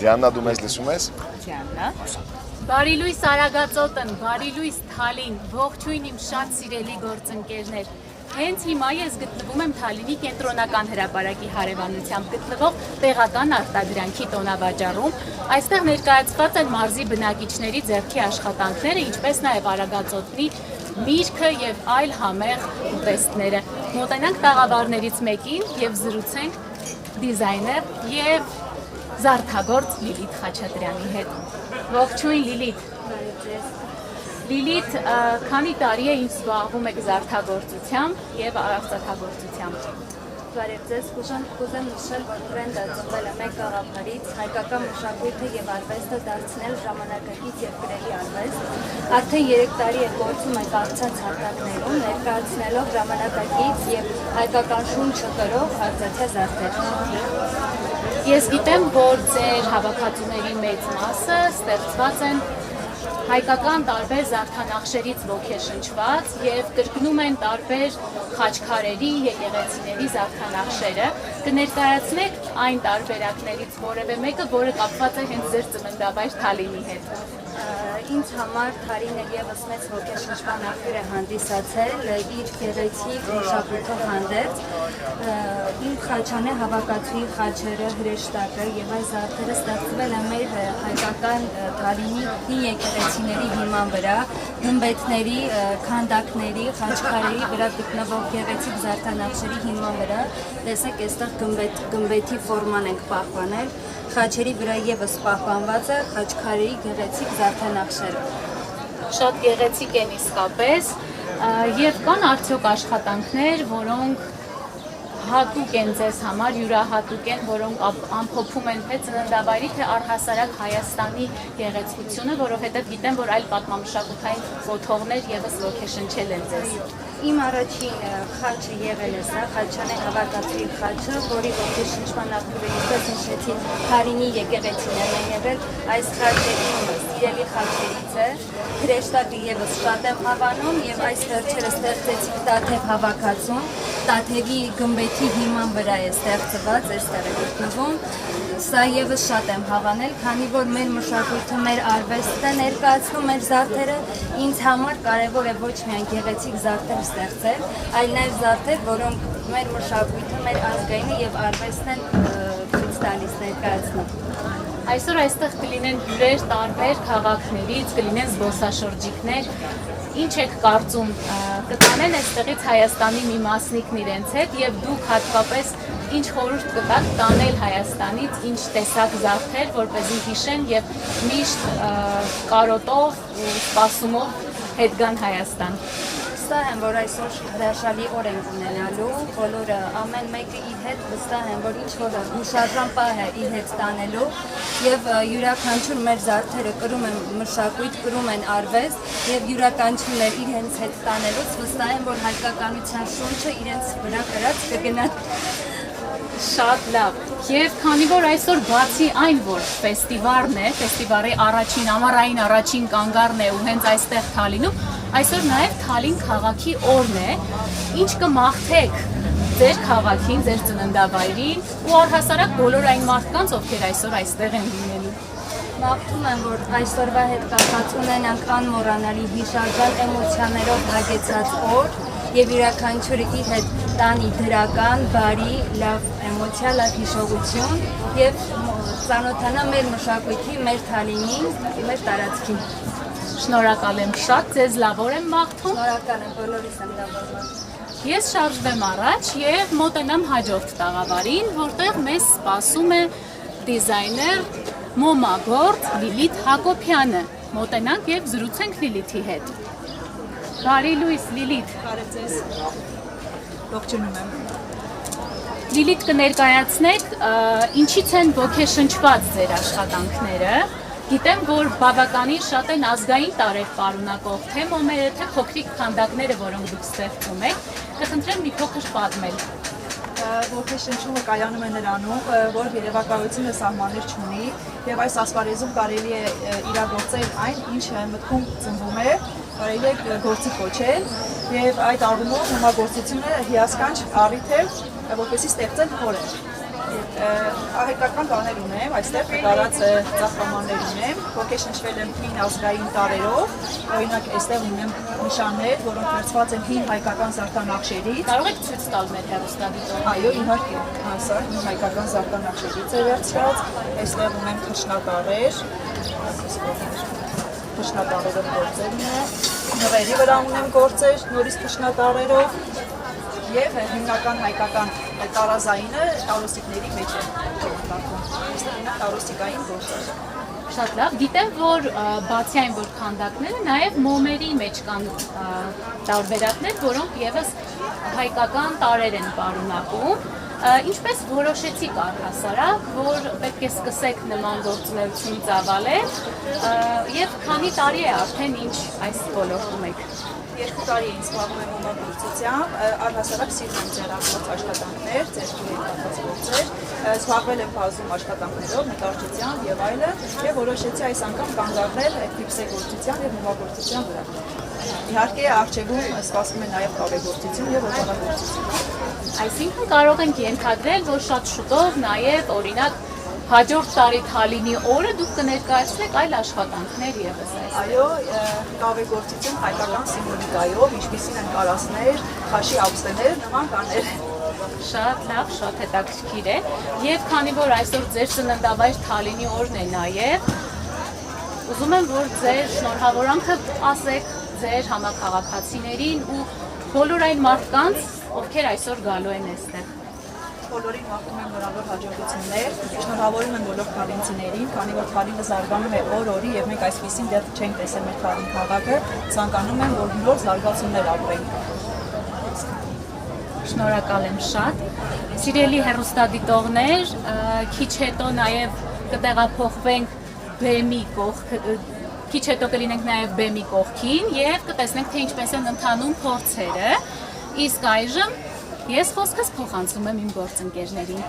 Դիանա, դու մեզ լսում ես։ Դիանա։ Բարի լույս Արագածոտն, բարի լույս Թալին, ողջույն իմ շատ սիրելի գործընկերներ։ Հենց հիմա ես գտնվում եմ Թալինի կենտրոնական հրապարակի հարևանությամբ գտնվող տեղական արտադրանքի տոնավաճառում։ Այստեղ ներկայացված են մարզի բնակիչների ձեռքի աշխատանքները, ինչպես նաև Արագածոտնի միրգը եւ այլ համեղ ուտեստները։ Մոտենանք տաղավարներից մեկին եւ զրուցենք դիզայներ եւ զարդագործ Լիլիթ Խաչատրյանի հետ։ Ողջույն Լիլիթ։ Լիլիթ, քանի տարի է ինչ զբաղվում եք զարդագործությամբ եւ արծաթագործությամբ։ Բարև ձեզ, կուզեմ նշել, որ բրենդը ծնվել է մեկ գաղափարից, հայկական մշակույթը եւ արվեստը դարձնել ժամանակակից եւ գրելի արվեստ։ Արդեն 3 տարի է գործում եք արծաթ հարթակներում, ներկայացնելով ժամանակակից եւ հայկական շունչը կրող արծաթյա զարդեր։ Ես գիտեմ, որ ձեր հավաքածուների մեծ մասը ստեղծված են հայկական տարբեր զարդանախշերից ոգեշնչված եւ կրկնում են տարբեր խաչքարերի, եկեղեցիների զարդանախշերը։ Կներկայացնեք այն տարբերակներից որևէ մեկը, որը կապված է հենց ձեր ծննդավայր Թալինի հետ։ Ինձ համար Թալինը եւս մեծ ոգեշնչման աղբյուր է հանդիսացել իր գեղեցիկ մշակույթով հանդերձ։ Իմ խաչանե հավաքածուի խաչերը, հրեշտակը եւ այլ զարդերը ստեղծվել են մեր հայկական Թալինի հին եկեղեցիների հիման վրա, գմբեթների, քանդակների, խաչքարերի վրա գտնվող գեղեցիկ զարդանախշերի հիման վրա։ Տեսեք, այստեղ գմբեթի ֆորման ենք պահպանել, խաչերի վրա եւս պահպանված է խաչքարերի գեղեցիկ զարդանախշերը։ Շատ գեղեցիկ են իսկապես, եւ կան արդյոք աշխատանքներ, որոնք հատուկ են ձեզ համար, յուրահատուկ են, որոնք ամփոփում են թե ծննդավայրի, թե առհասարակ Հայաստանի գեղեցկությունը, որովհետև գիտեմ, որ այլ պատմամշակութային կոթողներ եւս ոգեշնչել են ձեզ։ Իմ առաջին խաչը եղել է սա, խաչանե հավաքածուի խաչը, որի ոգեշնչման աղբյուրը ինչպես նշեցի, Թալինի եկեղեցիներն են եղել, այս խաչը իմ սիրելի խաչերից է, հրեշտակը եւս շատ եմ հավանում եւ այս վերջերս ստեղծեցի տաթև հավաքածուն, տաթևի գմբեթի հիման վրա է ստեղծված, այստեղ է գտնվում։ Սա եւս շատ եմ հավանել, քանի որ մեր մշակույթը, մեր արվեստը ներկայացնում մեր զարդերը, ինձ համար կարեւոր է ոչ միայն գեղեցիկ զարդեր ստեղծել, այլ նաեւ զարդեր, որոնք մեր մշակույթը, մեր ազգայինը եւ արվեստն են ցույց տալիս ներկայացնում։ Այսօր այստեղ կլինեն հյուրեր տարբեր քաղաքներից, կլինեն զբոսաշրջիկներ։ Ինչ եք կարծում, կտանեն այստեղից Հայաստանի մի մասնիկն իրենց հետ եւ դուք հատկապես ինչ խորհուրդ կտաք տանել Հայաստանից, ինչ տեսակ զարդեր, որպեսզի հիշեն եւ միշտ կարոտով ու սպասումով հետ գան Հայաստան։ Վստահ եմ, որ այսօր հրաշալի օր ենք ունենալու, բոլորը ամեն մեկը իր հետ վստահ եմ, որ ինչ-որ հուշարձան պահ է իր հետ տանելու եւ յուրաքանչյուր մեր զարդերը կրում են մշակույթ, կրում են արվեստ եւ յուրաքանչյուրն իր հենց հետ տանելուց վստահ եմ, որ հայկականության շունչը իրենց վրա կրած կգնա։ Շատ լավ։ Եվ քանի որ այսօր բացի այն, որ ֆեստիվալն է, ֆեստիվալի ամառային առաջին կանգառն է ու հենց այստեղ Թալինում, այսօր նաև Թալին քաղաքի օրն է, ինչ կմաղթեք ձեր քաղաքին, ձեր ծննդավայրին ու առհասարակ բոլոր այն մարդկանց, ովքեր այսօր այստեղ են լինելու։ Մաղթում եմ, որ այսօրվա հետ կապված ունենանք անմոռանալի հիշարժան էմոցիաներով հագեցած օր եւ յուրաքանչյուրը իր հետ տանի դրական, բարի, լավ էմոցիա, լավ հիշողություն եւ ծանոթանա մեր մշակույթի, մեր Թալինին, մեր տարածքին։ Շնորհակալ եմ շատ, ձեզ լավ օր եմ մաղթում։ Շնորհակալ եմ, բոլորիս եմ լավ օր։ Ես շարժվեմ առաջ եւ մոտենամ հաջորդ տաղավարին, որտեղ մեզ սպասում է դիզայներ մոմագործ Լիլիթ Հակոբյանը։ Մոտենանք եւ զրուցենք Լիլիթի հետ։ Բարի լույս Լիլիթ։ Բարև ձեզ։ Ողջունում եմ։ Լիլիթ, կներկայացնեք ինչից են ոգեշնչված ձեր աշխատանքները։ Գիտեմ, որ բավականին շատ են ազգային տարեր պարունակող թե մոմերը, թե փոքրիկ քանդակները, որոնք դուք ստեղծում եք։ Կխնդրեմ մի փոքր պատմել։ Ոգեշնչումը կայանում է նրանում, որ երևակայությունը սահմաններ չունի եւ այս ասպարեզում կարելի է իրագործել այն, ինչը մտքում ծնվում է, կարելի է գործի կոչել եւ այդ առումով մոմագործությունը հիասքանչ առիթ է, որպեսզի ստեղծել հորեր։ Հայկական բաներ ունեմ, այստեղ նկարած ծաղկամաններ ունեմ, ոգեշնչվել եմ հին ազգային տարրերով, օրինակ այստեղ ունեմ նշաններ, որոնք վերցված են հին հայկական զարդանախշերից։ Կարող եք ցույց տալ մեր հեռուստադիտողներին։ Այո, իհարկե, սա հին հայկական զարդանախշերից է վերցված, այստեղ ունեմ թշնատարեր, թշնատարերով գործեր ունեմ, նվերի վրա ունեմ գործեր, նորից թշնատարերով, և հիմնական հայկական տարազայինը տարոսիկների մեջ է տակում։ Այստեղ ունեմ տարոսիկային գործեր։ Շատ լավ, գիտեմ, որ բացի այն, որ քանդակները, նաև մոմերի մեջ կան տարբերակներ, որոնք եւս հայկական տարրեր են պարունակում։ Ինչպես որոշեցիք առհասարակ, որ պետք է սկսեք նման գործունեություն ծավալել եւ քանի տարի է արդեն ինչ այս ոլորտում եք։ 2 տարի ինձ զբաղվում եմ մոմագործությամբ, առհասարակ սիրում եմ ձեռագործ աշխատանքներ, ձեռքի հետ կապված գործեր, զբաղվել եմ բազում աշխատանքներով, նկարչությամբ եւ այլն, եւ որոշեցի այս անգամ կանգ առնել այդ գիպսեգործության եւ մոմագործության վրա։ Իհարկե արժևում սպասվում է նաեւ կավեգործություն եւ օտարագործություն։ Այսինքն կարող ենք ենթադրել, որ շատ շուտով նաեւ օրինակ հաջորդ տարի Թալինի օրը դուք կներկայացնեք այլ աշխատանքներ եւս այս։ Այո, կավեգործություն հայկական սիմվոլիկայով, ինչպիսին են կարասներ, քաշի ափսեներ, նման բաներ։ Շատ լավ, շատ հետաքրքիր է։ Եվ քանի որ այսօր ձեր ծննդավայր Թալինի օրն է նաեւ, ուզում եմ, որ ձեր շնորհավորանքը ասեք ձեր համաքաղաքացիներին ու բոլոր այն մարդկանց, ովքեր այսօր գալու են այստեղ։ Բոլորին մաղթում եմ նորավոր հաջողություններ, շնորհավորում եմ բոլոր թալինցիներին, քանի որ Թալինը զարգանում է օր-օրի եւ մենք այսպեսին դեռ չենք տեսել մեր Թալին քաղաքը, ցանկանում եմ, որ նոր զարգացումներ ապրենք։ Շնորհակալ եմ շատ։ Սիրելի հեռուստադիտողներ, քիչ հետո նաեւ կտեղափոխվենք բեմի քիչ հետո կլինենք նաեւ բեմի կողքին եւ կտեսնենք, թե ինչպես են ընթանում փորձերը։ Իսկ այժմ ես խոսքս փոխանցում եմ իմ գործընկերներին։